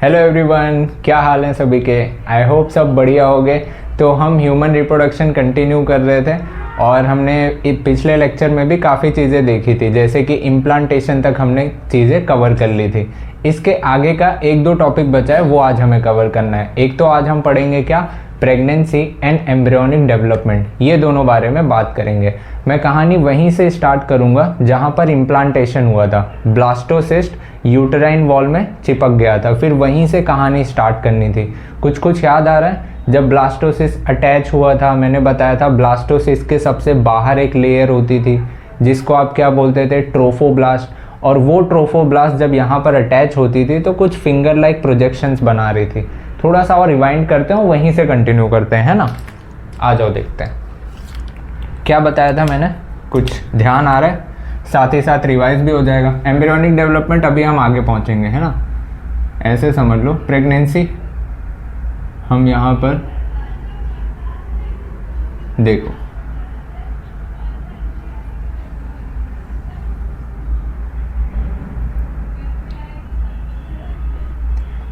Hello everyone, क्या हाल है सभी के। आई होप सब बढ़िया होंगे। तो हम ह्यूमन रिप्रोडक्शन कंटिन्यू कर रहे थे और हमने पिछले लेक्चर में भी काफ़ी चीज़ें देखी थी, जैसे कि इम्प्लांटेशन तक हमने चीज़ें कवर कर ली थी। इसके आगे का एक दो टॉपिक बचा है, वो आज हमें कवर करना है। एक तो आज हम पढ़ेंगे क्या, प्रेगनेंसी एंड एम्ब्रियोनिक डेवलपमेंट, ये दोनों बारे में बात करेंगे। मैं कहानी वहीं से स्टार्ट करूंगा जहां पर इम्प्लांटेशन हुआ था। ब्लास्टोसिस्ट यूटेराइन वॉल में चिपक गया था, फिर वहीं से कहानी स्टार्ट करनी थी। कुछ याद आ रहा है? जब ब्लास्टोसिस्ट अटैच हुआ था, मैंने बताया था ब्लास्टोसिस्ट के सबसे बाहर एक लेयर होती थी जिसको आप क्या बोलते थे, ट्रोफोब्लास्ट। और वो ट्रोफोब्लास्ट जब यहाँ पर अटैच होती थी तो कुछ फिंगर लाइक प्रोजेक्शंस बना रही थी। थोड़ा सा और रिवाइंड करते हैं, वहीं से कंटिन्यू करते हैं, है ना। आ जाओ देखते हैं क्या बताया था मैंने। कुछ ध्यान आ रहा है? साथ ही साथ रिवाइज भी हो जाएगा। एम्ब्रियोनिक डेवलपमेंट अभी हम आगे पहुंचेंगे, है ना। ऐसे समझ लो, प्रेगनेंसी हम यहाँ पर देखो,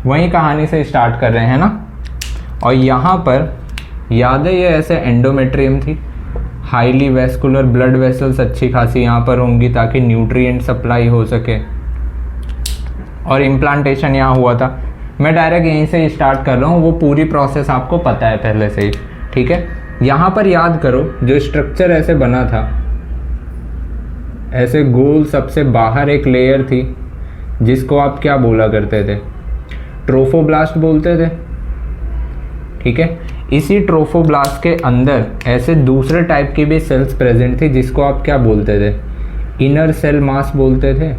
वही कहानी से स्टार्ट कर रहे हैं ना। और यहाँ पर याद है, ये ऐसे एंडोमेट्रियम थी, हाईली वेस्कुलर ब्लड वेसल्स अच्छी खासी यहाँ पर होंगी ताकि न्यूट्रिएंट सप्लाई हो सके। और इम्प्लांटेशन यहाँ हुआ था। मैं डायरेक्ट यहीं से स्टार्ट कर रहा हूँ, वो पूरी प्रोसेस आपको पता है पहले से ही, ठीक है। यहाँ पर याद करो, जो स्ट्रक्चर ऐसे बना था, ऐसे गोल, सबसे बाहर एक लेयर थी जिसको आप क्या बोला करते थे, ट्रोफोब्लास्ट बोलते थे, ठीक है। इसी ट्रोफोब्लास्ट के अंदर ऐसे दूसरे टाइप की भी सेल्स प्रेजेंट थी जिसको आप क्या बोलते थे, इनर सेल मास बोलते थे।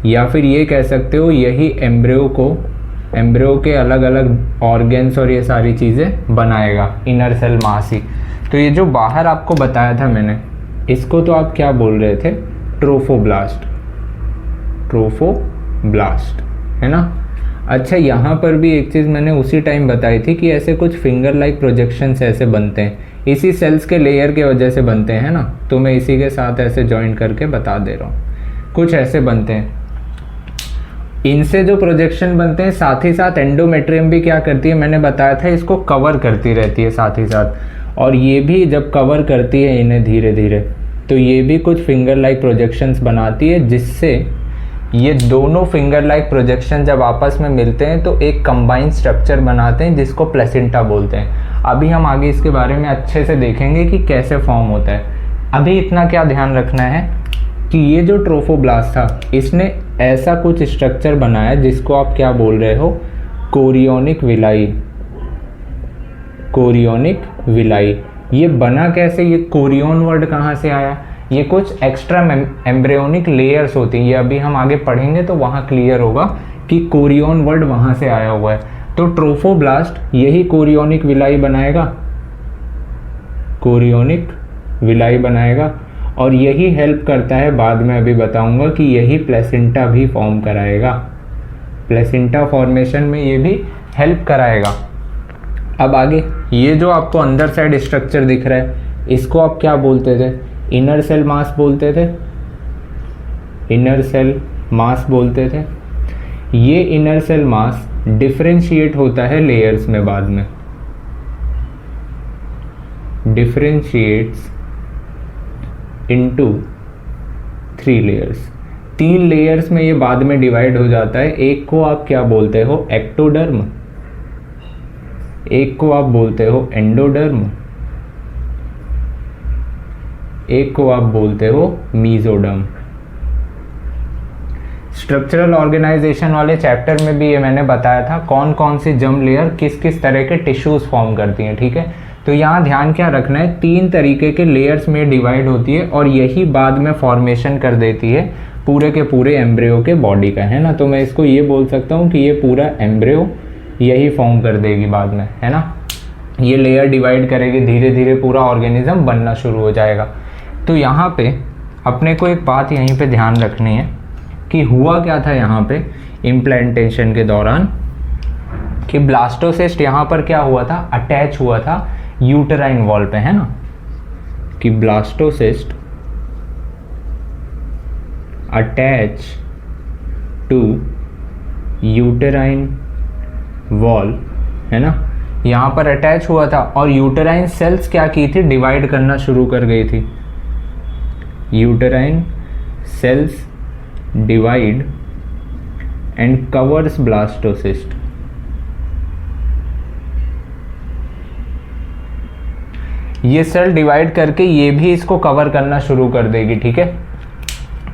या फिर ये कह सकते हो, यही एम्ब्रियो के अलग अलग ऑर्गेन्स और ये सारी चीज़ें बनाएगा, इनर सेल मास ही। तो ये जो बाहर आपको बताया था मैंने, इसको तो आप क्या बोल रहे थे, ट्रोफोब्लास्ट है ना। अच्छा, यहाँ पर भी एक चीज़ मैंने उसी टाइम बताई थी कि ऐसे कुछ फिंगर लाइक प्रोजेक्शंस ऐसे बनते हैं, इसी सेल्स के लेयर के वजह से बनते हैं ना। तो मैं इसी के साथ ऐसे जॉइन करके बता दे रहा हूँ, कुछ ऐसे बनते हैं। इनसे जो प्रोजेक्शन बनते हैं, साथ ही साथ एंडोमेट्रियम भी क्या करती है, मैंने बताया था, इसको कवर करती रहती है साथ ही साथ। और ये भी जब कवर करती है इन्हें धीरे धीरे, तो ये भी कुछ फिंगर लाइक प्रोजेक्शंस बनाती है, जिससे ये दोनों फिंगर लाइक प्रोजेक्शन जब आपस में मिलते हैं तो एक कंबाइंड स्ट्रक्चर बनाते हैं जिसको प्लेसेंटा बोलते हैं। अभी हम आगे इसके बारे में अच्छे से देखेंगे कि कैसे फॉर्म होता है। अभी इतना क्या ध्यान रखना है कि ये जो ट्रोफोब्लास्ट था, इसने ऐसा कुछ स्ट्रक्चर बनाया जिसको आप क्या बोल रहे हो, कोरियोनिक विलाई। ये बना कैसे, ये कोरियोन वर्ड कहाँ से आया? ये कुछ एक्स्ट्रा एम्ब्रियोनिक लेयर्स होती हैं, ये अभी हम आगे पढ़ेंगे तो वहाँ क्लियर होगा कि कोरियोन वर्ड वहाँ से आया हुआ है। तो ट्रोफोब्लास्ट यही कोरियोनिक विलाई बनाएगा और यही हेल्प करता है, बाद में अभी बताऊंगा कि यही प्लेसेंटा भी फॉर्म कराएगा, प्लेसेंटा फॉर्मेशन में ये भी हेल्प कराएगा। अब आगे, ये जो आपको अंदर साइड स्ट्रक्चर दिख रहा है, इसको आप क्या बोलते थे, इनर सेल मास बोलते थे। ये इनर सेल मास डिफरेंशिएट होता है लेयर्स में, बाद में डिफरेंशिएट्स इनटू 3 लेयर्स। 3 लेयर्स में ये बाद में डिवाइड हो जाता है। एक को आप क्या बोलते हो, एक्टोडर्म, एक को आप बोलते हो एंडोडर्म, एक को आप बोलते हो मीजोडर्म। स्ट्रक्चरल ऑर्गेनाइजेशन वाले चैप्टर में भी ये मैंने बताया था कौन कौन सी जर्म लेयर किस किस तरह के टिश्यूज फॉर्म करती हैं, ठीक है। तो यहाँ ध्यान क्या रखना है, 3 तरीके के लेयर्स में डिवाइड होती है और यही बाद में फॉर्मेशन कर देती है पूरे के पूरे एम्ब्रियो के बॉडी का, है ना। तो मैं इसको ये बोल सकता हूँ कि ये पूरा एम्ब्रियो यही फॉर्म कर देगी बाद में, है ना। ये लेयर डिवाइड करेगी, धीरे धीरे पूरा ऑर्गेनिज्म बनना शुरू हो जाएगा। तो यहाँ पे अपने को एक बात यहीं पे ध्यान रखनी है कि हुआ क्या था यहाँ पे इम्प्लांटेशन के दौरान, कि ब्लास्टोसिस्ट यहाँ पर क्या हुआ था, अटैच हुआ था यूटेराइन वॉल पे, है ना। कि blastocyst attach to uterine wall, है ना, यहाँ पर अटैच हुआ था और यूटेराइन सेल्स क्या की थी, डिवाइड करना शुरू कर गई थी। Uterine cells divide and covers blastocyst. ये सेल डिवाइड करके ये भी इसको कवर करना शुरू कर देगी, ठीक है।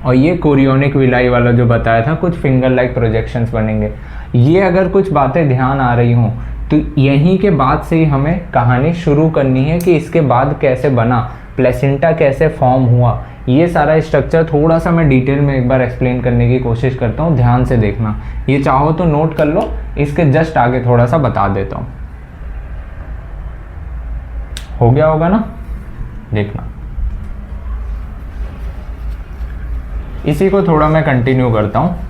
और ये कोरियोनिक विलाई वाला जो बताया था, कुछ फिंगर लाइक प्रोजेक्शंस बनेंगे। ये अगर कुछ बातें ध्यान आ रही हों तो यहीं के बाद से ही हमें कहानी शुरू करनी है कि इसके बाद कैसे बना, प्लेसेंटा कैसे फॉर्म हुआ। ये सारा स्ट्रक्चर थोड़ा सा मैं डिटेल में एक बार एक्सप्लेन करने की कोशिश करता हूँ, ध्यान से देखना। ये चाहो तो नोट कर लो, इसके जस्ट आगे थोड़ा सा बता देता हूँ। हो गया होगा ना, देखना। इसी को थोड़ा मैं कंटिन्यू करता हूँ।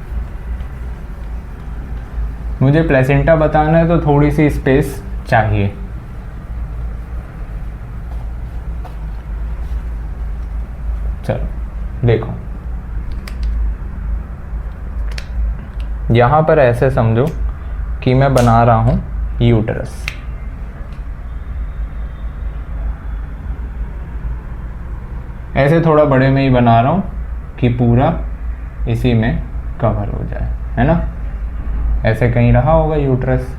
मुझे प्लेसेंटा बताना है तो थोड़ी सी स्पेस चाहिए। चलो देखो, यहां पर ऐसे समझो कि मैं बना रहा हूं यूटरस। ऐसे थोड़ा बड़े में ही बना रहा हूं कि पूरा इसी में कवर हो जाए, है ना। ऐसे कहीं रहा होगा यूट्रस,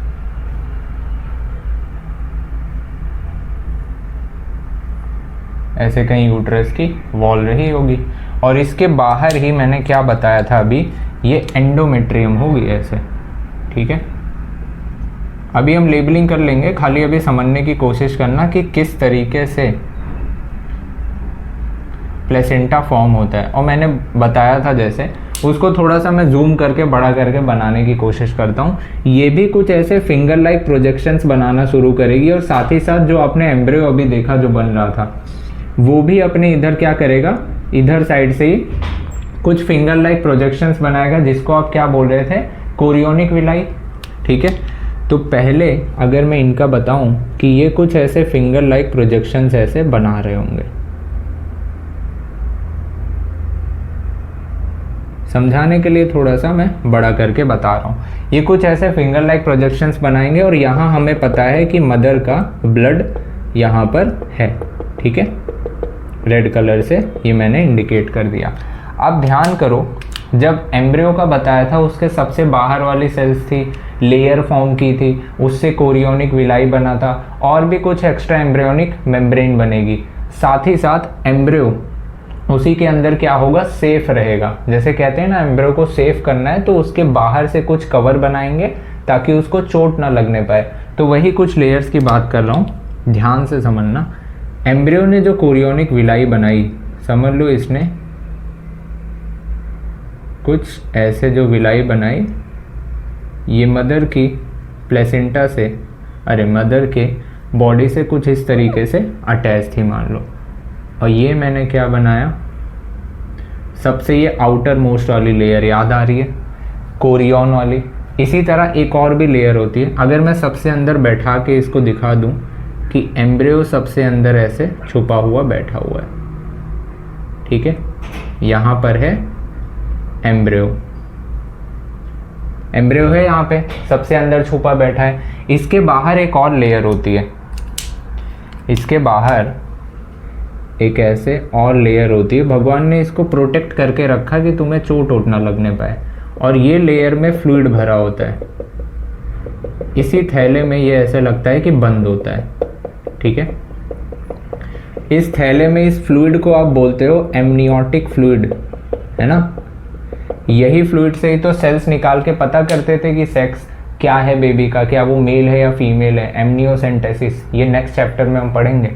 ऐसे कहीं यूट्रस की वॉल रही होगी और इसके बाहर ही मैंने क्या बताया था अभी, ये एंडोमेट्रियम होगी ऐसे, ठीक है। अभी हम लेबलिंग कर लेंगे, खाली अभी समझने की कोशिश करना कि किस तरीके से प्लेसेंटा फॉर्म होता है। और मैंने बताया था जैसे, उसको थोड़ा सा मैं जूम करके बड़ा करके बनाने की कोशिश करता हूँ। ये भी कुछ ऐसे फिंगर लाइक प्रोजेक्शंस बनाना शुरू करेगी और साथ ही साथ जो आपने एम्ब्रियो अभी देखा जो बन रहा था, वो भी अपने इधर क्या करेगा, इधर साइड से ही कुछ फिंगर लाइक प्रोजेक्शंस बनाएगा, जिसको आप क्या बोल रहे थे, कोरियोनिक विलाई, ठीक है। तो पहले अगर मैं इनका बताऊं कि ये कुछ ऐसे फिंगर लाइक प्रोजेक्शंस ऐसे बना रहे होंगे, समझाने के लिए थोड़ा सा मैं बड़ा करके बता रहा हूँ। ये कुछ ऐसे फिंगर लाइक प्रोजेक्शंस बनाएंगे और यहाँ हमें पता है कि मदर का ब्लड यहाँ पर है, ठीक है, रेड कलर से ये मैंने इंडिकेट कर दिया। अब ध्यान करो, जब एम्ब्रियो का बताया था उसके सबसे बाहर वाली सेल्स थी, लेयर फॉर्म की थी, उससे कोरियोनिक विलाई बना था और भी कुछ एक्स्ट्रा एम्ब्रियोनिक मेम्ब्रेन बनेगी। साथ ही साथ एम्ब्रियो उसी के अंदर क्या होगा, सेफ रहेगा। जैसे कहते हैं ना, एम्ब्रियो को सेफ करना है तो उसके बाहर से कुछ कवर बनाएंगे ताकि उसको चोट ना लगने पाए। तो वही कुछ लेयर्स की बात कर रहा हूँ, ध्यान से समझना। एम्ब्रियो ने जो कोरियोनिक विलाई बनाई, समझ लो इसने कुछ ऐसे जो विलाई बनाई, ये मदर की प्लेसेंटा से, अरे मदर के बॉडी से कुछ इस तरीके से अटैच थी मान लो। और ये मैंने क्या बनाया, सबसे ये आउटर मोस्ट वाली लेयर याद आ रही है, कोरियन वाली। इसी तरह एक और भी लेयर होती है। अगर मैं सबसे अंदर बैठा के इसको दिखा दूं कि एम्ब्रियो सबसे अंदर ऐसे छुपा हुआ बैठा हुआ है, ठीक है, यहाँ पर है एम्ब्रियो, एम्ब्रियो है यहाँ पे सबसे अंदर छुपा बैठा है। इसके बाहर एक और लेयर होती है, इसके बाहर एक ऐसे और लेयर होती है। भगवान ने इसको प्रोटेक्ट करके रखा कि तुम्हें चोट वोट ना लगने पाए। और ये लेयर में फ्लूइड भरा होता है, इसी थैले में ये ऐसे लगता है कि बंद होता है, ठीक है। इस थैले में इस फ्लूइड को आप बोलते हो एमनियोटिक फ्लूइड, है ना। यही फ्लूइड से ही तो सेल्स निकाल के पता करते थे कि सेक्स क्या है बेबी का, क्या वो मेल है या फीमेल है, एमनियोसेंटेसिस, ये नेक्स्ट चैप्टर में हम पढ़ेंगे।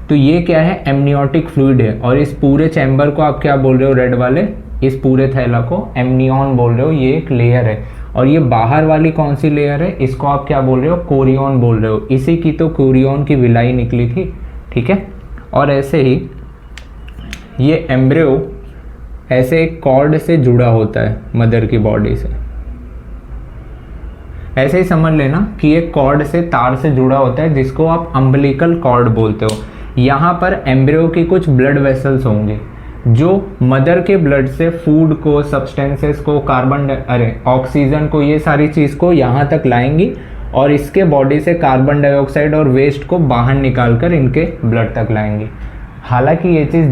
तो ये क्या है, एमनियोटिक फ्लूइड है। और इस पूरे चैम्बर को आप क्या बोल रहे हो, रेड वाले, इस पूरे थैला को एमनियन बोल रहे हो, ये एक लेयर है। और ये बाहर वाली कौन सी लेयर है, इसको आप क्या बोल रहे हो, कोरियन बोल रहे हो। इसी की तो कोरियन की विलाई निकली थी, ठीक है। और ऐसे ही ये एम्ब्रियो ऐसे एक कॉर्ड से जुड़ा होता है मदर की बॉडी से, ऐसे ही समझ लेना कि एक कॉर्ड से, तार से जुड़ा होता है, जिसको आप अम्बिलिकल कॉर्ड बोलते हो। यहाँ पर एम्ब्रियो की कुछ ब्लड वेसल्स होंगे जो मदर के ब्लड से फूड को, सब्सटेंसेस को, ऑक्सीजन को, ये सारी चीज़ को यहाँ तक लाएंगी और इसके बॉडी से कार्बन डाइऑक्साइड और वेस्ट को बाहर निकाल कर इनके ब्लड तक लाएंगी। हालांकि ये चीज़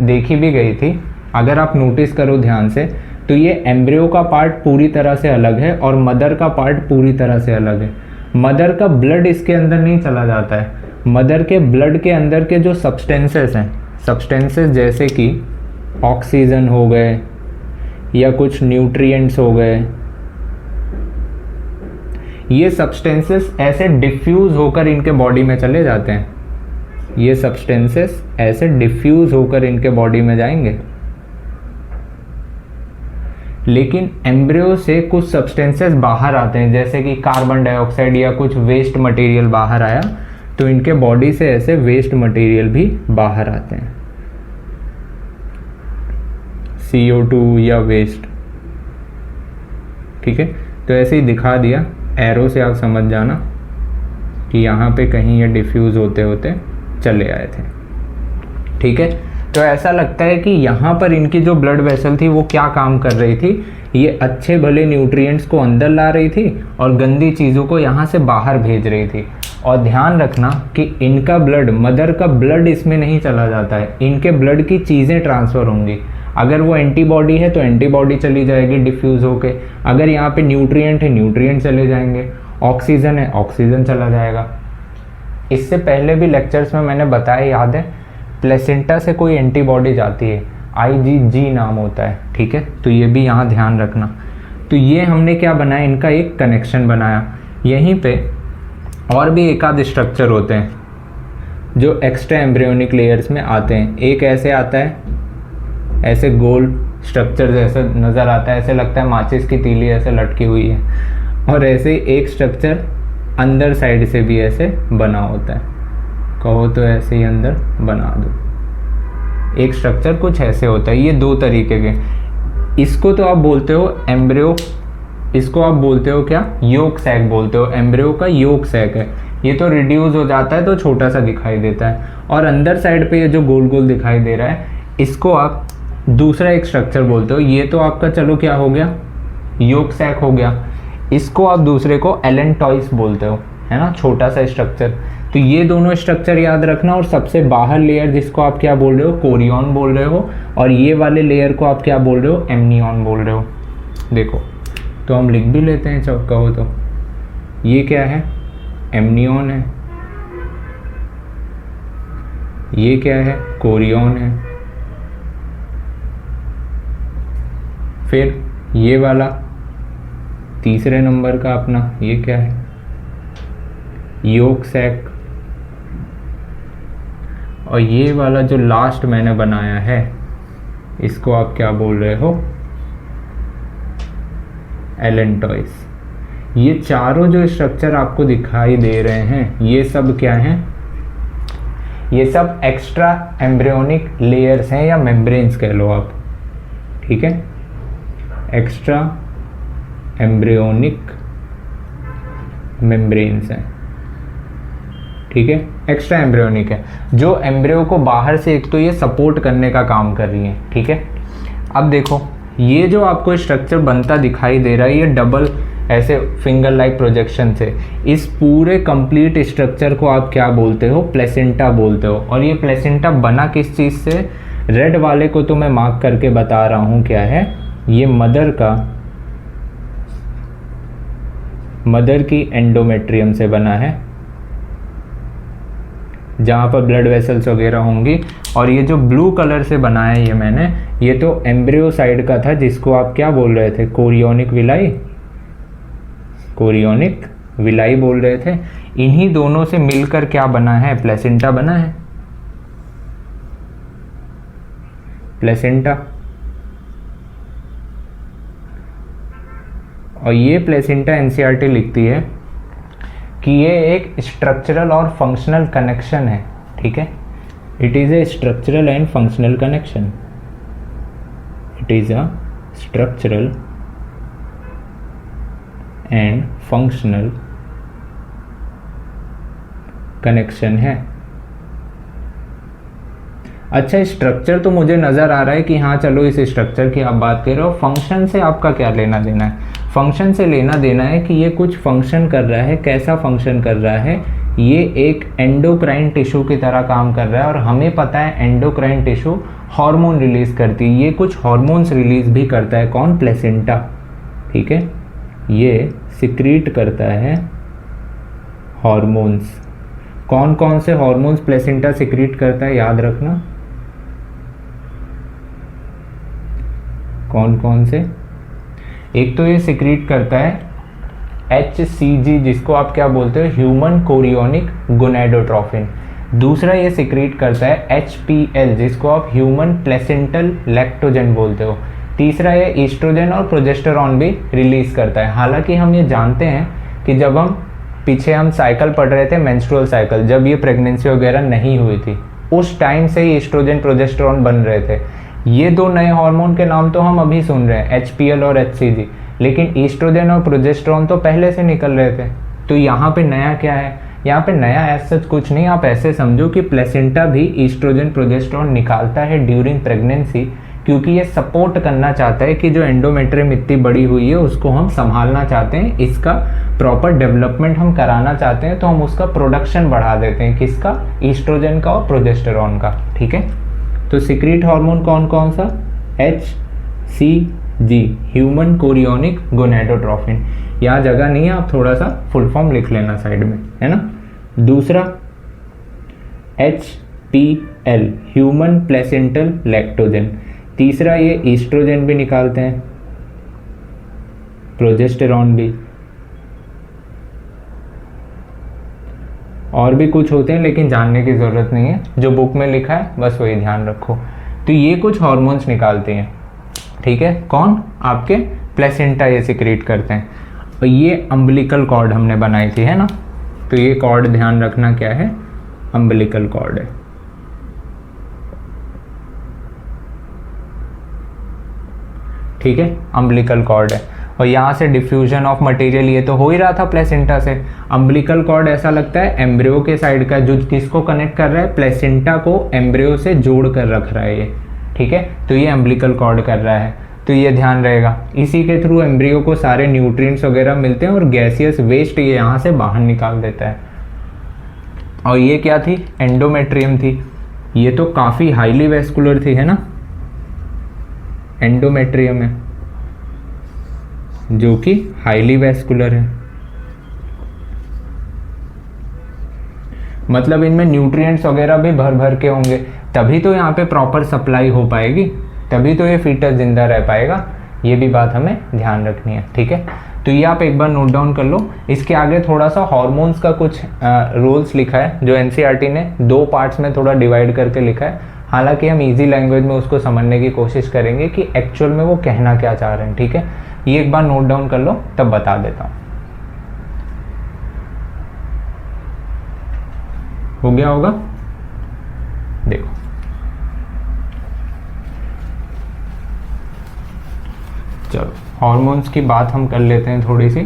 देखी भी गई थी, अगर आप नोटिस करो ध्यान से तो ये एम्ब्रियो का पार्ट पूरी तरह से अलग है और मदर का पार्ट पूरी तरह से अलग है। मदर का ब्लड इसके अंदर नहीं चला जाता है। मदर के ब्लड के अंदर के जो सब्सटेंसेस हैं, सब्सटेंसेस जैसे कि ऑक्सीजन हो गए या कुछ न्यूट्रिएंट्स हो गए, ये सब्सटेंसेस ऐसे डिफ्यूज होकर इनके बॉडी में चले जाते हैं। ये सब्सटेंसेस ऐसे डिफ्यूज होकर इनके बॉडी में जाएंगे। लेकिन एम्ब्रियो से कुछ सब्सटेंसेस बाहर आते हैं, जैसे कि कार्बन डाइऑक्साइड या कुछ वेस्ट मटेरियल बाहर आया तो इनके बॉडी से ऐसे वेस्ट मटेरियल भी बाहर आते हैं, CO2 या वेस्ट। ठीक है, तो ऐसे ही दिखा दिया, एरो से आप समझ जाना कि यहाँ पे कहीं ये डिफ्यूज़ होते होते चले आए थे। ठीक है, तो ऐसा लगता है कि यहाँ पर इनकी जो ब्लड वेसल थी वो क्या काम कर रही थी, ये अच्छे भले न्यूट्रिएंट्स को अंदर ला रही थी और गंदी चीज़ों को यहाँ से बाहर भेज रही थी। और ध्यान रखना कि इनका ब्लड, मदर का ब्लड इसमें नहीं चला जाता है, इनके ब्लड की चीज़ें ट्रांसफ़र होंगी। अगर वो एंटीबॉडी है तो एंटीबॉडी चली जाएगी डिफ्यूज़ होके, अगर यहाँ पे न्यूट्रिएंट है न्यूट्रिएंट चले जाएंगे, ऑक्सीजन है ऑक्सीजन चला जाएगा। इससे पहले भी लेक्चर्स में मैंने बताया, याद है, प्लेसेंटा से कोई एंटीबॉडी जाती है, IgG नाम होता है। ठीक है, तो ये भी यहाँ ध्यान रखना। तो ये हमने क्या बनाया, इनका एक कनेक्शन बनाया। यहीं पे और भी एक आध स्ट्रक्चर होते हैं जो एक्स्ट्रा एम्ब्रियोनिक लेयर्स में आते हैं। एक ऐसे आता है, ऐसे गोल स्ट्रक्चर जैसे नज़र आता है, ऐसे लगता है माचिस की तीली ऐसे लटकी हुई है। और ऐसे ही एक स्ट्रक्चर अंदर साइड से भी ऐसे बना होता है, कहो तो ऐसे ही अंदर बना दो। एक स्ट्रक्चर कुछ ऐसे होता है। ये दो तरीके के, इसको तो आप बोलते हो एम्ब्रियो, इसको आप बोलते हो क्या, योक सैक बोलते हो। एम्ब्रियो का योक सैक है, ये तो रिड्यूस हो जाता है तो छोटा सा दिखाई देता है। और अंदर साइड पे ये जो गोल गोल दिखाई दे रहा है, इसको आप दूसरा एक स्ट्रक्चर बोलते हो। ये तो आपका चलो क्या हो गया, योक सैक हो गया। इसको आप दूसरे को एलेंटॉइस बोलते हो, है ना, छोटा सा स्ट्रक्चर। तो ये दोनों स्ट्रक्चर याद रखना। और सबसे बाहर लेयर जिसको आप क्या बोल रहे हो, कोरियन बोल रहे हो, और ये वाले लेयर को आप क्या बोल रहे हो, एमनियन बोल रहे हो। देखो तो हम लिख भी लेते हैं जब कहो तो। ये क्या है, एमनियन है, ये क्या है, कोरियन है। फिर ये वाला तीसरे नंबर का अपना ये क्या है, योक सैक। और ये वाला जो लास्ट मैंने बनाया है, इसको आप क्या बोल रहे हो, एलेंटॉइस। ये चारों जो स्ट्रक्चर आपको दिखाई दे रहे हैं, ये सब क्या हैं, ये सब एक्स्ट्रा एम्ब्रियोनिक लेयर्स हैं या मेम्ब्रेन्स कह लो आप। ठीक है, एक्स्ट्रा एम्ब्रियोनिक मेम्ब्रेन्स हैं। ठीक है, एक्स्ट्रा एम्ब्रियोनिक है, जो एम्ब्रियो को बाहर से एक तो ये सपोर्ट करने का काम कर रही है। ठीक है, अब देखो ये जो आपको स्ट्रक्चर बनता दिखाई दे रहा है, ये डबल ऐसे फिंगर लाइक प्रोजेक्शन से, इस पूरे कंप्लीट स्ट्रक्चर को आप क्या बोलते हो, प्लेसेंटा बोलते हो। और ये प्लेसेंटा बना किस चीज़ से, रेड वाले को तो मैं मार्क करके बता रहा हूँ क्या है, ये मदर की एंडोमेट्रियम से बना है, जहाँ पर ब्लड वेसल्स वगैरह होंगी। और ये जो ब्लू कलर से बनाया है ये मैंने, ये तो एम्ब्रियो साइड का था, जिसको आप क्या बोल रहे थे, कोरियोनिक विलाई, कोरियोनिक विलाई बोल रहे थे। इन्हीं दोनों से मिलकर क्या बना है, प्लेसेंटा बना है, प्लेसेंटा। और ये प्लेसेंटा एनसीईआरटी लिखती है कि ये एक स्ट्रक्चरल और फंक्शनल कनेक्शन है। ठीक है, it is a structural and functional connection, it is a structural and functional connection है। अच्छा, स्ट्रक्चर तो मुझे नज़र आ रहा है कि हाँ चलो इस स्ट्रक्चर की आप बात कर रहे हो, फंक्शन से आपका क्या लेना देना है। फंक्शन से लेना देना है कि ये कुछ फंक्शन कर रहा है, कैसा फंक्शन कर रहा है, ये एक एंडोक्राइन टिश्यू की तरह काम कर रहा है और हमें पता है एंडोक्राइन टिश्यू हार्मोन रिलीज करती है, ये कुछ हार्मोन्स रिलीज भी करता है। कौन? प्लेसेंटा। ठीक है, ये सिक्रीट करता है हार्मोन्स। कौन कौन से हार्मोन्स प्लेसेंटा सिक्रीट करता है, याद रखना। कौन कौन से? एक तो ये सिक्रीट करता है HCG, जिसको आप क्या बोलते हो, ह्यूमन कोरियोनिक गोनेडोट्रोफिन। दूसरा ये सिक्रीट करता है HPL, जिसको आप ह्यूमन प्लेसेंटल लैक्टोजन बोलते हो। तीसरा ये ईस्ट्रोजन और प्रोजेस्टेरॉन भी रिलीज करता है। हालांकि हम ये जानते हैं कि जब हम साइकिल पढ़ रहे थे, मेंस्ट्रुअल साइकिल, जब ये प्रेगनेंसी वगैरह नहीं हुई थी, उस टाइम से ही ईस्ट्रोजन प्रोजेस्टेरॉन बन रहे थे। ये दो नए हार्मोन के नाम तो हम अभी सुन रहे हैं, HPL और HCG, लेकिन ईस्ट्रोजन और प्रोजेस्टेरॉन तो पहले से निकल रहे थे। तो यहाँ पे नया क्या है? यहाँ पे नया ऐसा कुछ नहीं। आप ऐसे समझो कि प्लेसेंटा भी ईस्ट्रोजन प्रोजेस्टेरॉन निकालता है ड्यूरिंग प्रेगनेंसी, क्योंकि ये सपोर्ट करना चाहता है कि जो एंडोमेट्रियम इतनी बड़ी हुई है उसको हम संभालना चाहते हैं, इसका प्रॉपर डेवलपमेंट हम कराना चाहते हैं, तो हम उसका प्रोडक्शन बढ़ा देते हैं। किसका? ईस्ट्रोजन का और प्रोजेस्टेरॉन का। ठीक है, तो सिक्रीट हार्मोन कौन कौन सा? HCG, human chorionic gonadotrophin. यहाँ जगह नहीं है, आप थोड़ा सा फुल फॉर्म लिख लेना साइड में, है ना। दूसरा HPL, ह्यूमन प्लेसेंटल लैक्टोजन। तीसरा ये ईस्ट्रोजन भी निकालते हैं, प्रोजेस्टेरॉन भी, और भी कुछ होते हैं लेकिन जानने की ज़रूरत नहीं है, जो बुक में लिखा है बस वही ध्यान रखो। तो ये कुछ हार्मोन्स निकालते हैं। ठीक है, कौन? आपके प्लेसेंटा ये सिक्रीट करते हैं। और ये अम्बिलिकल कॉर्ड हमने बनाई थी, है ना। तो ये कॉर्ड ध्यान रखना क्या है, अम्बिलिकल कॉर्ड है। ठीक है, अम्बिलिकल कॉर्ड है और यहाँ से डिफ्यूजन ऑफ मटेरियल ये तो हो ही रहा था प्लेसेंटा से। अम्बिलिकल कॉर्ड ऐसा लगता है एम्ब्रियो के साइड का, जो किसको कनेक्ट कर रहा है? प्लेसेंटा को एम्ब्रियो से जोड़ कर रख रहा है ये। ठीक है, तो ये अम्बिलिकल कॉर्ड कर रहा है, तो ये ध्यान रहेगा। इसी के थ्रू एम्ब्रियो को सारे न्यूट्रिएंट्स वगैरह मिलते हैं और गैसियस वेस्ट ये यहाँ से बाहर निकाल देता है। और ये क्या थी? एंडोमेट्रियम थी। ये तो काफ़ी हाईली वेस्कुलर थी, है ना। एंडोमेट्रियम है जो कि हाईली वेस्कुलर है, मतलब इनमें न्यूट्रिएंट्स वगैरह भी भर भर के होंगे, तभी तो यहाँ पे प्रॉपर सप्लाई हो पाएगी, तभी तो ये फीटस जिंदा रह पाएगा। ये भी बात हमें ध्यान रखनी है। ठीक है, तो ये आप एक बार नोट डाउन कर लो। इसके आगे थोड़ा सा हार्मोन्स का कुछ रूल्स लिखा है, जो एनसीईआरटी ने 2 पार्ट्स में थोड़ा डिवाइड करके लिखा है। हालांकि हम इजी लैंग्वेज में उसको समझने की कोशिश करेंगे कि एक्चुअल में वो कहना क्या चाह रहे हैं। ठीक है, ये एक बार नोट डाउन कर लो, तब बता देता हूँ। हो गया होगा? देखो, चलो हार्मोन्स की बात हम कर लेते हैं थोड़ी सी।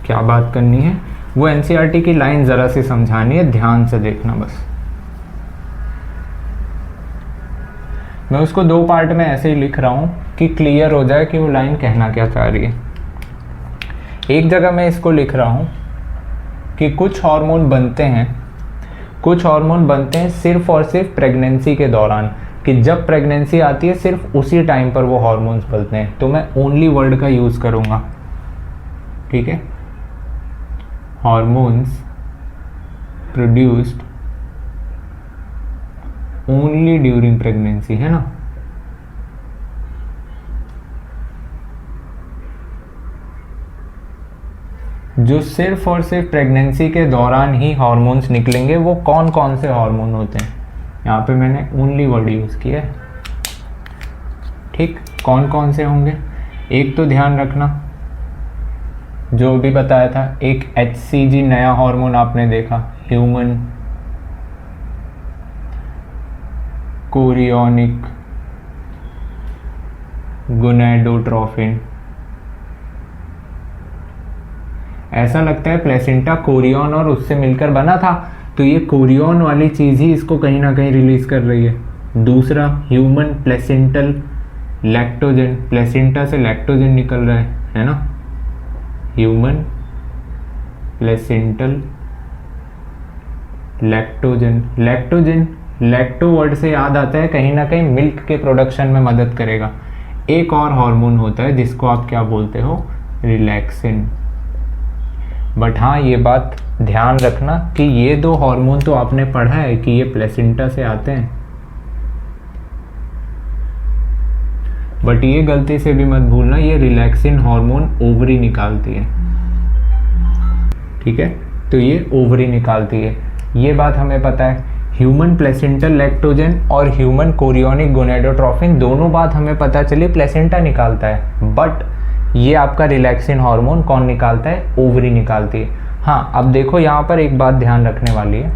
क्या बात करनी है वो एनसीईआरटी की लाइन ज़रा सी समझानी है, ध्यान से देखना बस। मैं उसको 2 पार्ट में ऐसे ही लिख रहा हूँ कि क्लियर हो जाए कि वो लाइन कहना क्या चाह रही है। एक जगह मैं इसको लिख रहा हूँ कि कुछ हार्मोन बनते हैं सिर्फ और सिर्फ प्रेगनेंसी के दौरान, कि जब प्रेगनेंसी आती है सिर्फ उसी टाइम पर वो हार्मोन्स बनते हैं। तो मैं ओनली वर्ड का यूज़ करूँगा। ठीक है, hormones produced only during pregnancy, है ना। जो सिर्फ और सिर्फ प्रेगनेंसी के दौरान ही हार्मोन्स निकलेंगे, वो कौन कौन से हार्मोन होते हैं? यहाँ पे मैंने ओनली वर्ड यूज़ किया है। ठीक, कौन कौन से होंगे? एक तो ध्यान रखना जो भी बताया था, एक HCG नया हार्मोन आपने देखा, ह्यूमन कोरियोनिक गोनेडोट्रोफिन। ऐसा लगता है प्लेसेंटा कोरियन और उससे मिलकर बना था, तो ये कोरियन वाली चीज़ ही इसको कहीं ना कहीं रिलीज कर रही है। दूसरा ह्यूमन प्लेसेंटल लैक्टोजन, प्लेसेंटा से लैक्टोजन निकल रहा है ना। Human placental lactogen. Lacto word से याद आता है कहीं ना कहीं मिल्क के प्रोडक्शन में मदद करेगा। एक और हार्मोन होता है जिसको आप क्या बोलते हो, रिलैक्सिन। बट हाँ, ये बात ध्यान रखना कि ये दो हार्मोन तो आपने पढ़ा है कि ये प्लेसेंटा से आते हैं, बट ये गलती से भी मत भूलना ये रिलैक्सिन हार्मोन ओवरी निकालती है। ठीक है, तो ये ओवरी निकालती है, ये बात हमें पता है। ह्यूमन प्लेसेंटल लैक्टोजन और ह्यूमन कोरियोनिक गोनेडोट्रोफिन दोनों बात हमें पता चली प्लेसेंटा निकालता है, बट ये आपका रिलैक्सिन हार्मोन कौन निकालता है, ओवरी निकालती है। हाँ, अब देखो यहाँ पर एक बात ध्यान रखने वाली है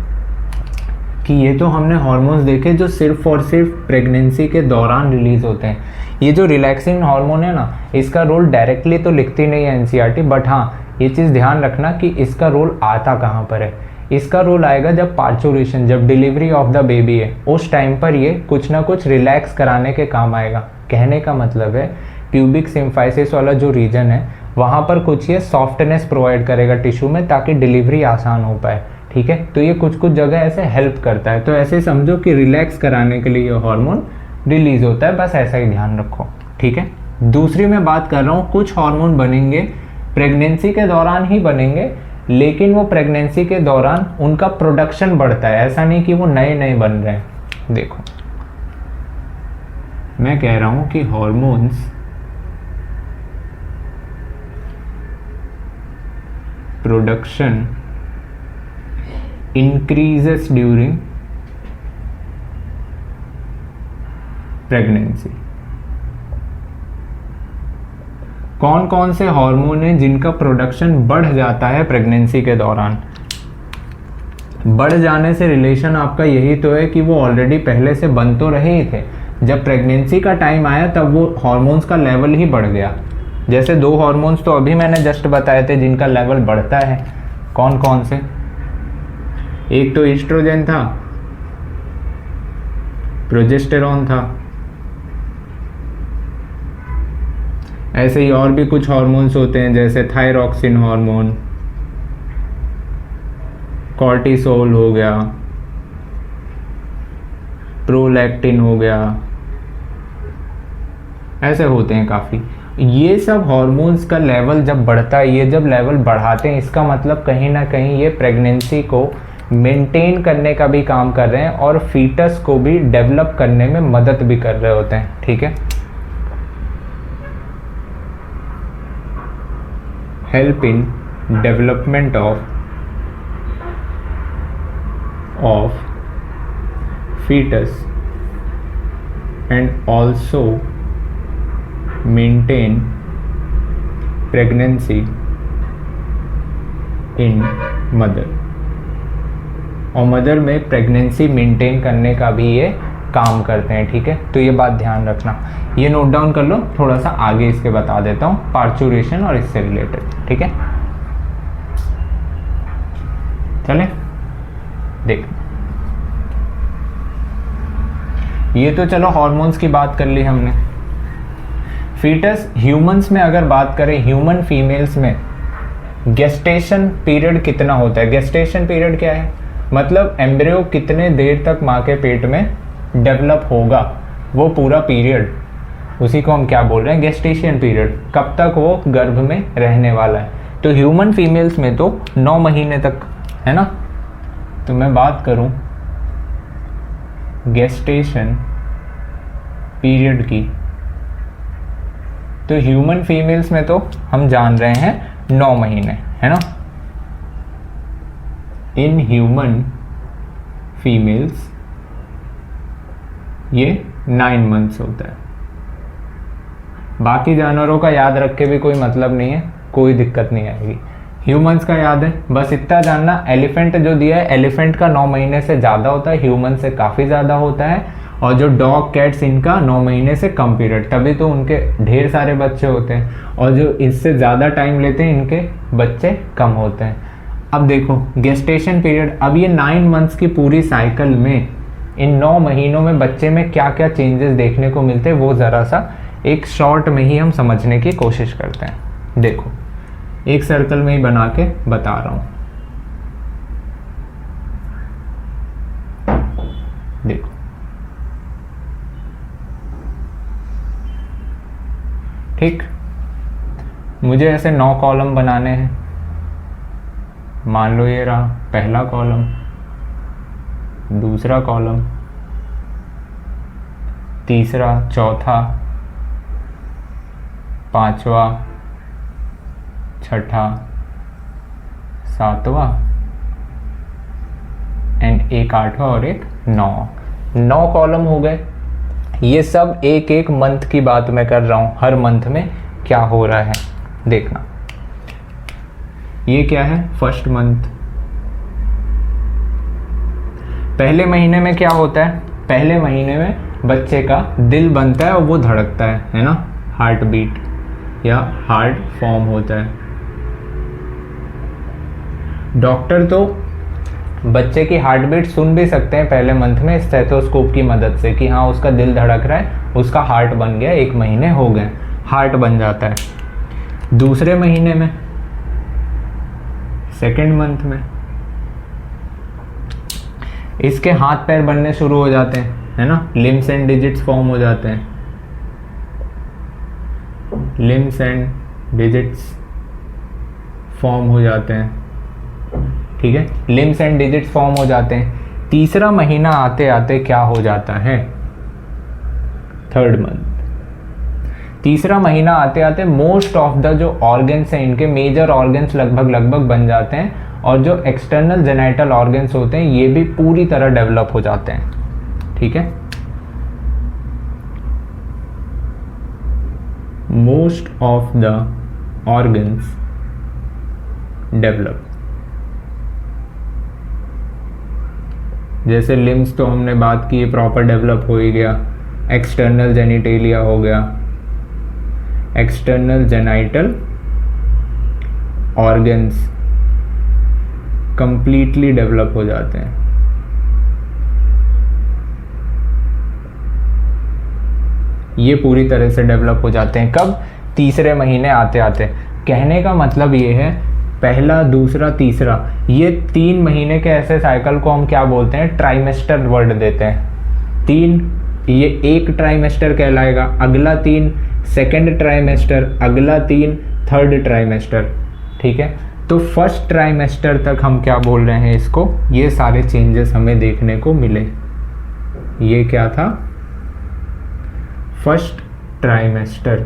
कि ये तो हमने हार्मोन्स देखे जो सिर्फ और सिर्फ प्रेगनेंसी के दौरान रिलीज होते हैं। ये जो रिलैक्सिन हार्मोन है ना, इसका रोल डायरेक्टली तो लिखती नहीं है एनसीईआरटी, बट हाँ ये चीज़ ध्यान रखना कि इसका रोल आता कहाँ पर है। इसका रोल आएगा जब पार्चुरेशन, जब डिलीवरी ऑफ द बेबी है, उस टाइम पर ये कुछ ना कुछ रिलैक्स कराने के काम आएगा। कहने का मतलब है प्यूबिक सिम्फाइसिस वाला जो रीजन है वहाँ पर कुछ ये सॉफ्टनेस प्रोवाइड करेगा टिश्यू में ताकि डिलीवरी आसान हो पाए। ठीक है, तो ये कुछ कुछ जगह ऐसे हेल्प करता है, तो ऐसे समझो कि रिलैक्स कराने के लिए ये हार्मोन रिलीज होता है, बस ऐसा ही ध्यान रखो। ठीक है, दूसरी मैं बात कर रहा हूँ, कुछ हार्मोन बनेंगे प्रेगनेंसी के दौरान ही बनेंगे, लेकिन वो प्रेगनेंसी के दौरान उनका प्रोडक्शन बढ़ता है, ऐसा नहीं कि वो नए नए बन रहे हैं। देखो मैं कह रहा हूँ कि hormones production increases during pregnancy। कौन कौन से हार्मोन हैं जिनका प्रोडक्शन बढ़ जाता है प्रेगनेंसी के दौरान? बढ़ जाने से रिलेशन आपका यही तो है कि वो ऑलरेडी पहले से बन तो रहे ही थे, जब प्रेगनेंसी का टाइम आया तब वो हार्मोन्स का लेवल ही बढ़ गया। जैसे दो हार्मोन्स तो अभी मैंने जस्ट बताए थे जिनका लेवल बढ़ता है, कौन कौन से? एक तो ईस्ट्रोजन था, प्रोजेस्टेरॉन था, ऐसे ही और भी कुछ हार्मोन्स होते हैं जैसे थायरॉक्सिन हार्मोन, कॉर्टिसोल हो गया, प्रोलैक्टिन हो गया, ऐसे होते हैं काफ़ी। ये सब हार्मोन्स का लेवल जब बढ़ता है, ये जब लेवल बढ़ाते हैं, इसका मतलब कहीं ना कहीं ये प्रेगनेंसी को मेंटेन करने का भी काम कर रहे हैं और फीटस को भी डेवलप करने में मदद भी कर रहे होते हैं। ठीक है, help in development of foetus and also maintain pregnancy in mother. और मदर में प्रेगनेंसी मेंटेन करने का भी ये काम करते हैं। ठीक है, तो ये बात ध्यान रखना, ये नोट डाउन कर लो, थोड़ा सा आगे इसके बता देता हूँ पार्चुरेशन और इससे रिलेटेड। ठीक है, चले देख, ये तो चलो हार्मोन्स की बात कर ली हमने। फीटस ह्यूमंस में अगर बात करें, ह्यूमन फीमेल्स में गेस्टेशन पीरियड कितना होता है? गेस्टेशन पीरियड क्या है? मतलब एम्ब्रियो कितने देर तक माँ के पेट में डेवलप होगा, वो पूरा पीरियड, उसी को हम क्या बोल रहे हैं, गेस्टेशन पीरियड, कब तक वो गर्भ में रहने वाला है। तो ह्यूमन फीमेल्स में तो 9 महीने तक है ना। तो मैं बात करूं गेस्टेशन पीरियड की, तो ह्यूमन फीमेल्स में तो हम जान रहे हैं 9 महीने है ना। इन ह्यूमन फीमेल्स ये 9 मंथ्स होता है। बाकी जानवरों का याद रख के भी कोई मतलब नहीं है, कोई दिक्कत नहीं आएगी। ह्यूमंस का याद है, बस इतना जानना। एलिफेंट जो दिया है, एलिफेंट का 9 महीने से ज़्यादा होता है, ह्यूमन से काफ़ी ज़्यादा होता है। और जो डॉग कैट्स, इनका 9 महीने से कम पीरियड, तभी तो उनके ढेर सारे बच्चे होते हैं। और जो इससे ज़्यादा टाइम लेते हैं, इनके बच्चे कम होते हैं। अब देखो गेस्टेशन पीरियड, अब ये 9 मंथ्स की पूरी साइकिल में इन 9 महीनों में बच्चे में क्या क्या चेंजेस देखने को मिलते हैं, वो ज़रा सा एक शॉर्ट में ही हम समझने की कोशिश करते हैं। देखो एक सर्कल में ही बना के बता रहा हूँ। देखो ठीक, मुझे ऐसे 9 कॉलम बनाने हैं। मान लो ये रहा पहला कॉलम, दूसरा कॉलम, तीसरा, चौथा, पांचवा, छठा, सातवां एंड एक आठवां और एक 9 कॉलम हो गए। ये सब एक एक मंथ की बात मैं कर रहा हूँ, हर मंथ में क्या हो रहा है देखना। ये क्या है, फर्स्ट मंथ। पहले महीने में क्या होता है, पहले महीने में बच्चे का दिल बनता है और वो धड़कता है ना, हार्ट बीट या हार्ट फॉर्म होता है। डॉक्टर तो बच्चे की हार्ट बीट सुन भी सकते हैं पहले मंथ में स्टेथोस्कोप की मदद से कि हाँ उसका दिल धड़क रहा है, उसका हार्ट बन गया, 1 महीने हो गए, हार्ट बन जाता है। दूसरे महीने में, सेकेंड मंथ में, इसके हाथ पैर बनने शुरू हो जाते हैं, है ना, लिम्स एंड डिजिट्स फॉर्म हो जाते हैं, लिम्स एंड डिजिट्स फॉर्म हो जाते हैं, ठीक है, लिम्स एंड डिजिट्स फॉर्म हो जाते हैं। तीसरा महीना आते आते क्या हो जाता है, थर्ड मंथ। तीसरा महीना आते आते मोस्ट ऑफ द जो ऑर्गन्स हैं, इनके मेजर ऑर्गन्स लगभग बन जाते हैं, और जो एक्सटर्नल जेनाइटल ऑर्गन्स होते हैं ये भी पूरी तरह डेवलप हो जाते हैं, ठीक है। Most of the organs develop, जैसे लिम्स तो हमने बात की, प्रॉपर डेवलप हो ही गया। एक्सटर्नल जेनिटेलिया हो गया, external genital organs completely develop हो जाते हैं। ये पूरी तरह से डेवलप हो जाते हैं कब, तीसरे महीने आते आते। कहने का मतलब ये है पहला, दूसरा, तीसरा, ये 3 महीने के ऐसे साइकिल को हम क्या बोलते हैं, ट्राइमेस्टर वर्ड देते हैं। 3, ये एक ट्राइमेस्टर कहलाएगा, अगला 3 सेकेंड ट्राइमेस्टर, अगला 3 थर्ड ट्राइमेस्टर, ठीक है। तो फर्स्ट ट्राइमेस्टर तक हम क्या बोल रहे हैं इसको, ये सारे चेंजेस हमें देखने को मिले। ये क्या था, फर्स्ट ट्राइमेस्टर।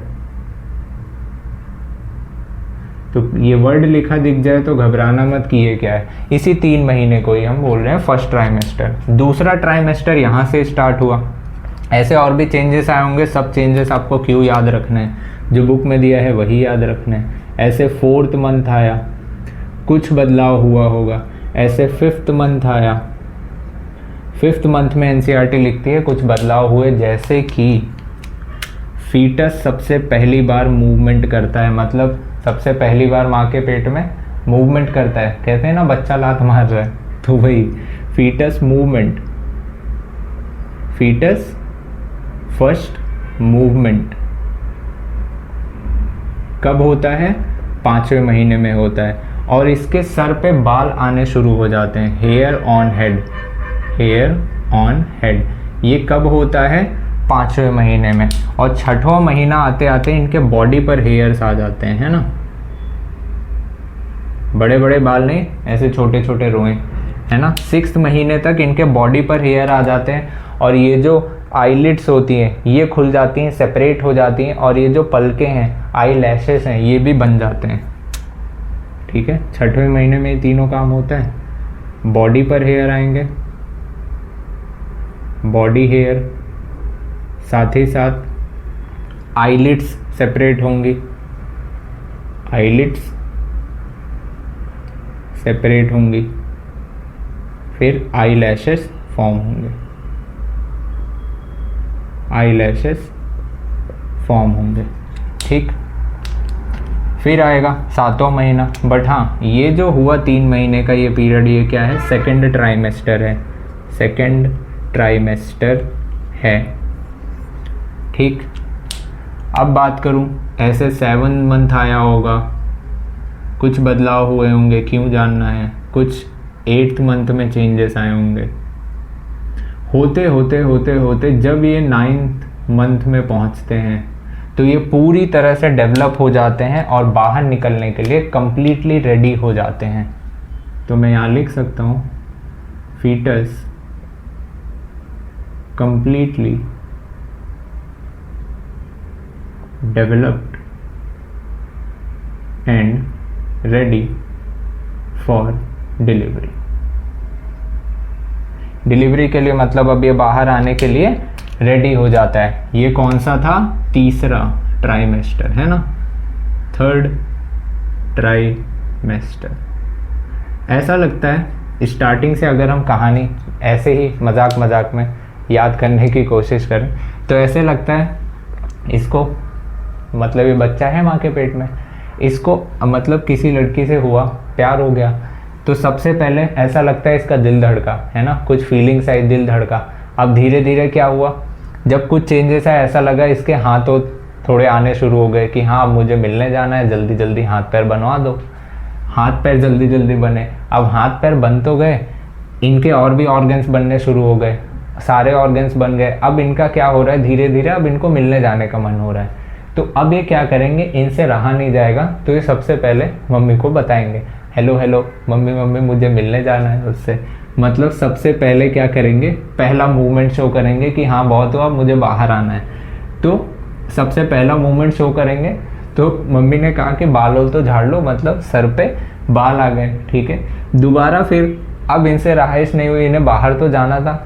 तो ये वर्ड लिखा दिख जाए तो घबराना मत कि ये क्या है, इसी 3 महीने को ही हम बोल रहे हैं फर्स्ट ट्राइमेस्टर। दूसरा ट्राइमेस्टर यहाँ से स्टार्ट हुआ। ऐसे और भी चेंजेस आए होंगे, सब चेंजेस आपको क्यों याद रखने हैं, जो बुक में दिया है वही याद रखने हैं। ऐसे 4th मंथ आया, कुछ बदलाव हुआ होगा। ऐसे 5th मंथ आया, 5th मंथ में एनसीईआरटी लिखती है कुछ बदलाव हुए, जैसे कि फीटस सबसे पहली बार मूवमेंट करता है, मतलब सबसे पहली बार माँ के पेट में मूवमेंट करता है। कहते हैं ना बच्चा लात मार रहा है, तो वही foetus movement, foetus first movement कब होता है, 5वें महीने में होता है। और इसके सर पे बाल आने शुरू हो जाते हैं, hair on head, hair on head. ये कब होता है, 5वें महीने में। और 6वां महीना आते आते इनके बॉडी पर हेयर्स आ जाते हैं, है ना, बड़े बड़े बाल नहीं, ऐसे छोटे छोटे रोए, है ना। 6th महीने तक इनके बॉडी पर हेयर आ जाते हैं, और ये जो आईलिड्स होती हैं ये खुल जाती हैं, सेपरेट हो जाती हैं, और ये जो पलकें हैं, आई लैशेस हैं, ये भी बन जाते हैं, ठीक है। 6वें महीने में ये तीनों काम होता है। बॉडी पर हेयर आएंगे, बॉडी हेयर, साथ ही साथ आईलिड्स सेपरेट होंगी, आईलिड्स सेपरेट होंगी, फिर आई लैशेस फॉर्म होंगे, आई लैशेस फॉर्म होंगे, ठीक। फिर आएगा 7वां महीना। बट हाँ, ये जो हुआ 3 महीने का ये पीरियड, ये क्या है, सेकेंड ट्राइमेस्टर है, सेकेंड ट्राइमेस्टर है, ठीक। अब बात करूं, ऐसे 7 मंथ आया होगा, कुछ बदलाव हुए होंगे, क्यों जानना है। कुछ 8th मंथ में चेंजेस आए होंगे। होते होते होते होते जब ये 9th मंथ में पहुंचते हैं तो ये पूरी तरह से डेवलप हो जाते हैं और बाहर निकलने के लिए कंप्लीटली रेडी हो जाते हैं। तो मैं यहाँ लिख सकता हूँ foetus completely developed and ready for delivery. Delivery के लिए मतलब अब ये बाहर आने के लिए रेडी हो जाता है। ये कौन सा था, तीसरा ट्राइमेस्टर है ना, 3rd ट्राइमेस्टर। ऐसा लगता है स्टार्टिंग से अगर हम कहानी ऐसे ही मजाक मजाक में याद करने की कोशिश करें तो ऐसे लगता है इसको, मतलब ये बच्चा है माँ के पेट में, इसको मतलब किसी लड़की से हुआ, प्यार हो गया, तो सबसे पहले ऐसा लगता है इसका दिल धड़का, है ना, कुछ फीलिंग्स आई, दिल धड़का। अब धीरे धीरे क्या हुआ, जब कुछ चेंजेस आए, ऐसा लगा इसके हाथों थोड़े आने शुरू हो गए कि हाँ अब मुझे मिलने जाना है, जल्दी जल्दी हाथ पैर बनवा दो। हाथ पैर जल्दी जल्दी बने। अब हाथ पैर बन तो गए, इनके और भी ऑर्गन्स बनने शुरू हो गए, सारे ऑर्गन्स बन गए। अब इनका क्या हो रहा है, धीरे धीरे अब इनको मिलने जाने का मन हो रहा है। तो अब ये क्या करेंगे, इनसे रहा नहीं जाएगा, तो ये सबसे पहले मम्मी को बताएंगे, हेलो हेलो मम्मी मम्मी मुझे मिलने जाना है उससे। मतलब सबसे पहले क्या करेंगे, पहला मूवमेंट शो करेंगे कि हाँ बहुत हुआ, मुझे बाहर आना है। तो सबसे पहला मूवमेंट शो करेंगे। तो मम्मी ने कहा कि बाल तो झाड़ लो, मतलब सर पे बाल आ गए, ठीक है। दोबारा फिर अब इनसे रहाइश नहीं हुई, इन्हें बाहर तो जाना था।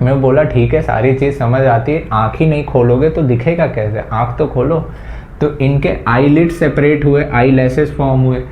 मैं बोला ठीक है, सारी चीज़ समझ आती है, आँख ही नहीं खोलोगे तो दिखेगा कैसे, आँख तो खोलो। तो इनके आईलिड सेपरेट हुए, आई लैसेस फॉर्म हुए।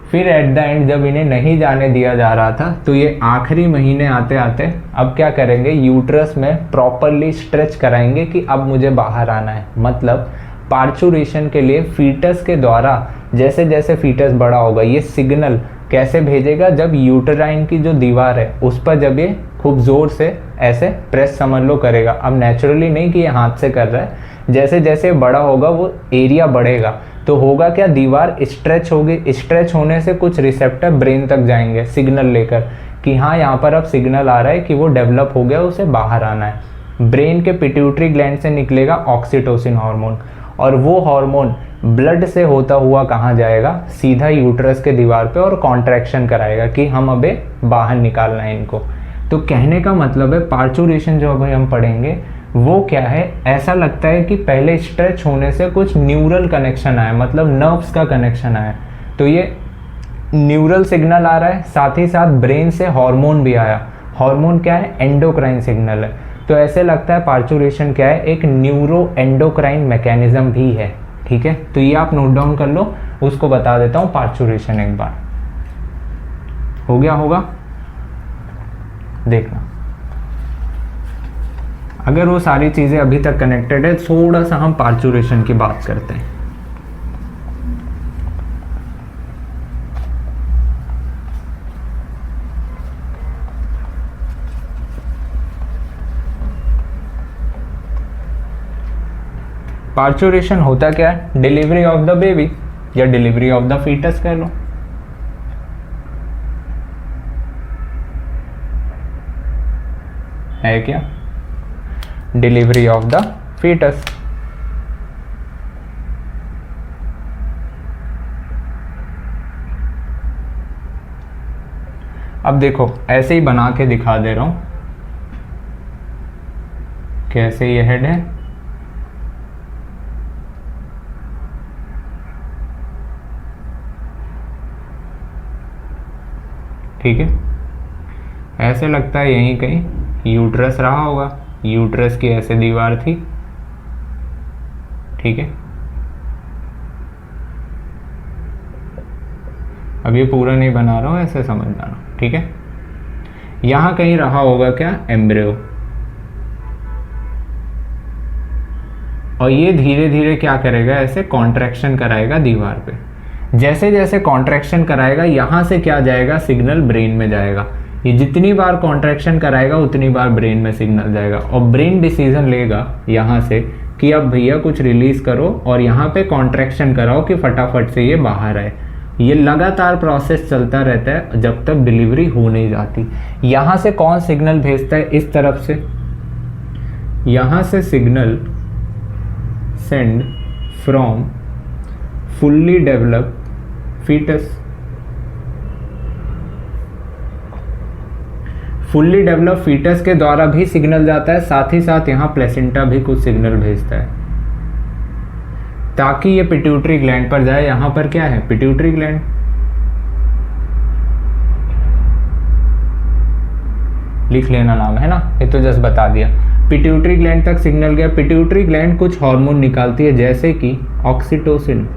फिर एट द एंड जब इन्हें नहीं जाने दिया जा रहा था तो ये आखिरी महीने आते आते अब क्या करेंगे, यूट्रस में प्रॉपरली स्ट्रेच कराएंगे कि अब मुझे बाहर आना है। मतलब पार्चुरेशन के लिए फीटस के द्वारा जैसे जैसे फीटस बड़ा होगा, ये सिग्नल कैसे भेजेगा, जब यूटराइन की जो दीवार है उस पर जब ये खूब ज़ोर से ऐसे प्रेस समझ लो करेगा। अब नेचुरली नहीं कि ये हाथ से कर रहा है, जैसे जैसे बड़ा होगा वो एरिया बढ़ेगा तो होगा क्या, दीवार स्ट्रेच होगी। स्ट्रेच होने से कुछ रिसेप्टर ब्रेन तक जाएंगे सिग्नल लेकर कि हाँ यहाँ पर अब सिग्नल आ रहा है कि वो डेवलप हो गया, उसे बाहर आना है। ब्रेन के पिट्यूटरी ग्लैंड से निकलेगा ऑक्सीटोसिन हार्मोन, और वो हार्मोन ब्लड से होता हुआ कहाँ जाएगा, सीधा यूट्रस के दीवार पे, और कॉन्ट्रैक्शन कराएगा कि हम अबे बाहर निकालना है इनको। तो कहने का मतलब है पार्चुरेशन जो अभी हम पढ़ेंगे वो क्या है, ऐसा लगता है कि पहले स्ट्रेच होने से कुछ न्यूरल कनेक्शन आया, मतलब नर्व्स का कनेक्शन आया। तो ये न्यूरल सिग्नल आ रहा है, साथ ही साथ ब्रेन से हार्मोन भी आया। हार्मोन क्या है, एंडोक्राइन सिग्नल है। तो ऐसे लगता है पार्चुरेशन क्या है, एक न्यूरो एंडोक्राइन मैकेनिज्म भी है, ठीक है। तो ये आप नोट डाउन कर लो, उसको बता देता हूँ पार्चुरेशन एक बार। हो गया होगा, देखना अगर वो सारी चीज़ें अभी तक कनेक्टेड है। थोड़ा सा हम पार्चुरेशन की बात करते हैं। पार्चुरेशन होता क्या है, डिलीवरी ऑफ द बेबी या डिलीवरी ऑफ द फीटस कह लो। है क्या, डिलीवरी ऑफ द फीटस। अब देखो ऐसे ही बना के दिखा दे रहा हूं, कैसे ये हेड है, ठीक है। ऐसे लगता है यहीं कहीं यूट्रस रहा होगा, यूट्रस की ऐसे दीवार थी, ठीक है। अब ये पूरा नहीं बना रहा हूँ, ऐसे समझ जाना, ठीक है। यहाँ कहीं रहा होगा क्या, एम्ब्रियो, और ये धीरे धीरे क्या करेगा, ऐसे कॉन्ट्रैक्शन कराएगा दीवार पे। जैसे जैसे कॉन्ट्रैक्शन कराएगा यहाँ से क्या जाएगा, सिग्नल ब्रेन में जाएगा। ये जितनी बार कॉन्ट्रैक्शन कराएगा उतनी बार ब्रेन में सिग्नल जाएगा, और ब्रेन डिसीजन लेगा यहाँ से कि अब भैया कुछ रिलीज करो और यहाँ पे कॉन्ट्रैक्शन कराओ कि फटाफट से ये बाहर आए। ये लगातार प्रोसेस चलता रहता है जब तक डिलीवरी हो नहीं जाती। यहाँ से कौन सिग्नल भेजता है इस तरफ से, यहाँ से signal send from fully developed foetus. Fully developed foetus के द्वारा भी सिग्नल जाता है, साथ ही साथ यहाँ प्लेसेंटा भी कुछ सिग्नल भेजता है ताकि ये पिट्यूटरी ग्लैंड पर जाए। यहाँ पर क्या है, पिट्यूटरी ग्लैंड। लिख लेना नाम, है ना, ये तो जस्ट बता दिया। पिट्यूटरी ग्लैंड तक सिग्नल गया। पिट्यूटरी ग्लैंड कुछ हार्मोन निकालती है जैसे कि ऑक्सीटोसिन।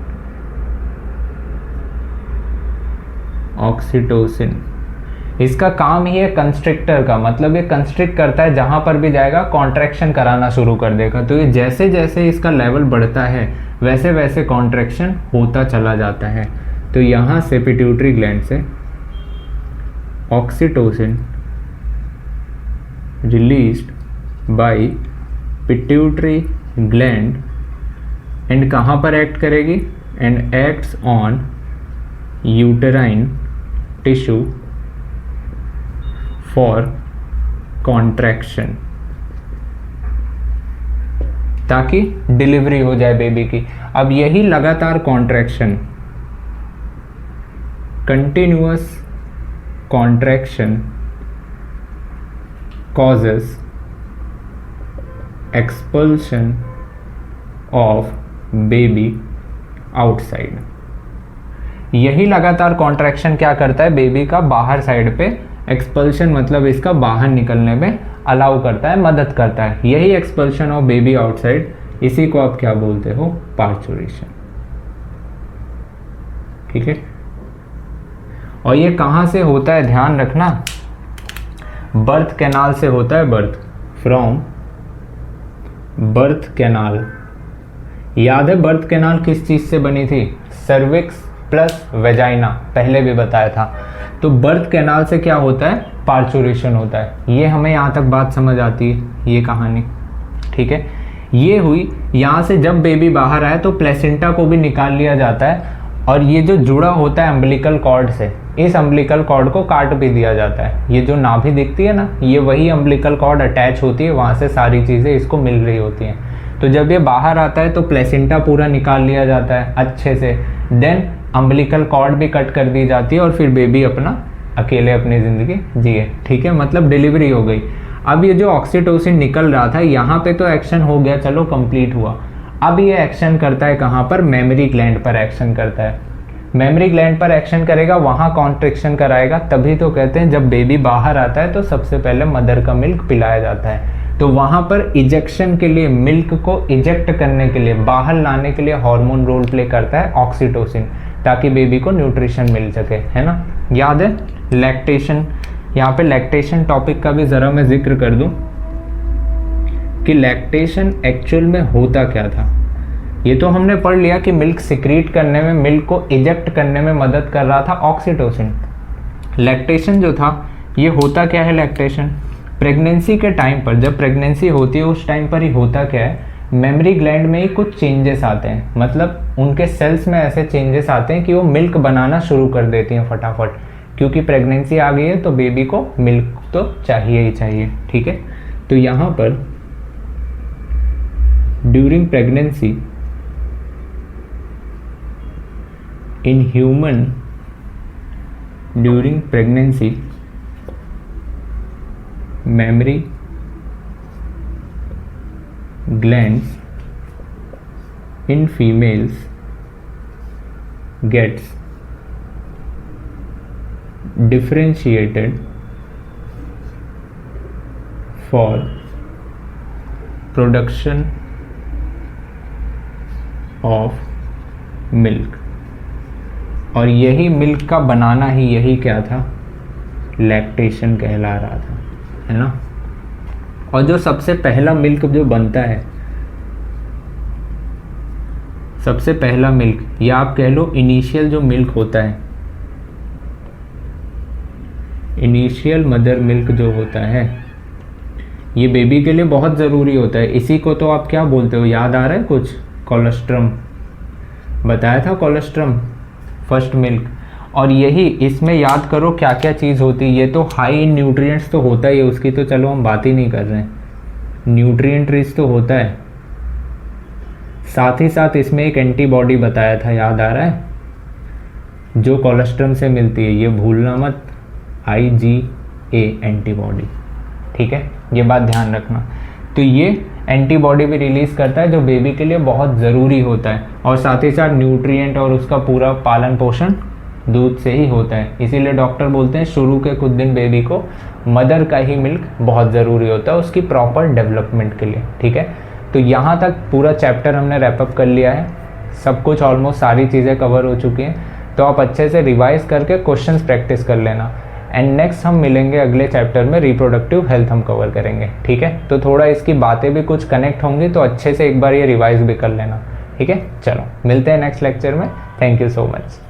ऑक्सीटोसिन इसका काम ही है कंस्ट्रिक्टर का, मतलब ये कंस्ट्रिक्ट करता है, जहां पर भी जाएगा कॉन्ट्रैक्शन कराना शुरू कर देगा। तो ये जैसे जैसे इसका लेवल बढ़ता है वैसे वैसे कॉन्ट्रैक्शन होता चला जाता है। तो यहाँ से पिट्यूटरी ग्लैंड से oxytocin released by pituitary gland and कहाँ पर एक्ट करेगी, and acts on uterine tissue for contraction, ताकि डिलीवरी हो जाए बेबी की। अब यही लगातार contraction, continuous contraction causes expulsion of baby outside. यही लगातार कॉन्ट्रैक्शन क्या करता है, बेबी का बाहर साइड पे एक्सपल्शन, मतलब इसका बाहर निकलने में अलाउ करता है, मदद करता है। यही एक्सपल्शन ऑफ बेबी आउटसाइड, इसी को आप क्या बोलते हो, पार्चुरेशन। ठीक है, और ये कहाँ से होता है ध्यान रखना, बर्थ कैनाल से होता है, बर्थ फ्रॉम बर्थ कैनाल। याद है बर्थ कैनाल किस चीज से बनी थी, सर्विक्स प्लस वेजाइना, पहले भी बताया था। तो बर्थ कैनाल से क्या होता है, पार्चुरेशन होता है। ये हमें यहाँ तक बात समझ आती है, ये कहानी। ठीक है, ये हुई। यहाँ से जब बेबी बाहर आए तो प्लेसेंटा को भी निकाल लिया जाता है, और ये जो जुड़ा होता है अम्बिलिकल कॉर्ड से, इस अम्बिलिकल कॉर्ड को काट भी दिया जाता है। ये जो नाभि दिखती है ना, ये वही अम्बिलिकल कॉर्ड अटैच होती है, वहाँ से सारी चीज़ें इसको मिल रही होती हैं। तो जब ये बाहर आता है तो प्लेसेंटा पूरा निकाल लिया जाता है अच्छे से, देन अम्बिलिकल कॉर्ड भी कट कर दी जाती है, और फिर बेबी अपना अकेले अपनी ज़िंदगी जिए। ठीक है, मतलब डिलीवरी हो गई। अब ये जो ऑक्सीटोसिन निकल रहा था, यहाँ पे तो एक्शन हो गया, चलो कंप्लीट हुआ। अब ये एक्शन करता है कहाँ पर, मेमोरी ग्लैंड पर एक्शन करता है। मेमोरी ग्लैंड पर एक्शन करेगा, वहाँ कॉन्ट्रैक्शन कराएगा। तभी तो कहते हैं जब बेबी बाहर आता है तो सबसे पहले मदर का मिल्क पिलाया जाता है। तो वहाँ पर इजेक्शन के लिए, मिल्क को इजेक्ट करने के लिए, बाहर लाने के लिए हार्मोन रोल प्ले करता है ऑक्सीटोसिन, ताकि बेबी को न्यूट्रिशन मिल सके, है ना। याद है लैक्टेशन, यहाँ पे लैक्टेशन टॉपिक का भी ज़रा मैं जिक्र कर दूँ कि लैक्टेशन एक्चुअल में होता क्या था। ये तो हमने पढ़ लिया कि मिल्क सिक्रीट करने में, मिल्क को इजेक्ट करने में मदद कर रहा था ऑक्सीटोसिन। लैक्टेशन जो था, ये होता क्या है लैक्टेशन, प्रेगनेंसी के टाइम पर, जब प्रेगनेंसी होती है उस टाइम पर ही होता क्या है, मेमोरी ग्लैंड में ही कुछ चेंजेस आते हैं, मतलब उनके सेल्स में ऐसे चेंजेस आते हैं कि वो मिल्क बनाना शुरू कर देती हैं फटाफट, क्योंकि प्रेगनेंसी आ गई है तो बेबी को मिल्क तो चाहिए ही चाहिए। ठीक है, तो यहाँ पर during pregnancy in human, during pregnancy memory glands in females gets differentiated for production of milk, और यही मिल्क का बनाना ही यही क्या था, लैक्टेशन कहला रहा था, है ना। और जो सबसे पहला मिल्क जो बनता है, सबसे पहला मिल्क, या आप कह लो इनिशियल जो मिल्क होता है, इनिशियल मदर मिल्क जो होता है, ये बेबी के लिए बहुत ज़रूरी होता है। इसी को तो आप क्या बोलते हो, याद आ रहा है कुछ, कोलोस्ट्रम, बताया था कोलोस्ट्रम, फर्स्ट मिल्क। और यही इसमें याद करो क्या क्या चीज़ होती है। ये तो हाई इन न्यूट्रिएंट्स तो होता ही है, उसकी तो चलो हम बात ही नहीं कर रहे हैं, न्यूट्रिएंट रिच तो होता है। साथ ही साथ इसमें एक एंटीबॉडी बताया था, याद आ रहा है, जो कोलेस्ट्रम से मिलती है, ये भूलना मत, IgA एंटीबॉडी, ठीक है, ये बात ध्यान रखना। तो ये एंटीबॉडी भी रिलीज़ करता है जो बेबी के लिए बहुत ज़रूरी होता है। और साथ ही साथ न्यूट्रिएंट और उसका पूरा पालन पोषण दूध से ही होता है। इसीलिए डॉक्टर बोलते हैं शुरू के कुछ दिन बेबी को मदर का ही मिल्क बहुत ज़रूरी होता है उसकी प्रॉपर डेवलपमेंट के लिए, ठीक है। तो यहाँ तक पूरा चैप्टर हमने रैपअप कर लिया है, सब कुछ ऑलमोस्ट सारी चीज़ें कवर हो चुकी हैं। तो आप अच्छे से रिवाइज करके क्वेश्चंस प्रैक्टिस कर लेना। एंड नेक्स्ट हम मिलेंगे अगले चैप्टर में, रिप्रोडक्टिव हेल्थ हम कवर करेंगे, ठीक है। तो थोड़ा इसकी बातें भी कुछ कनेक्ट होंगी, तो अच्छे से एक बार ये रिवाइज भी कर लेना, ठीक है। चलो मिलते हैं नेक्स्ट लेक्चर में। Thank you so much.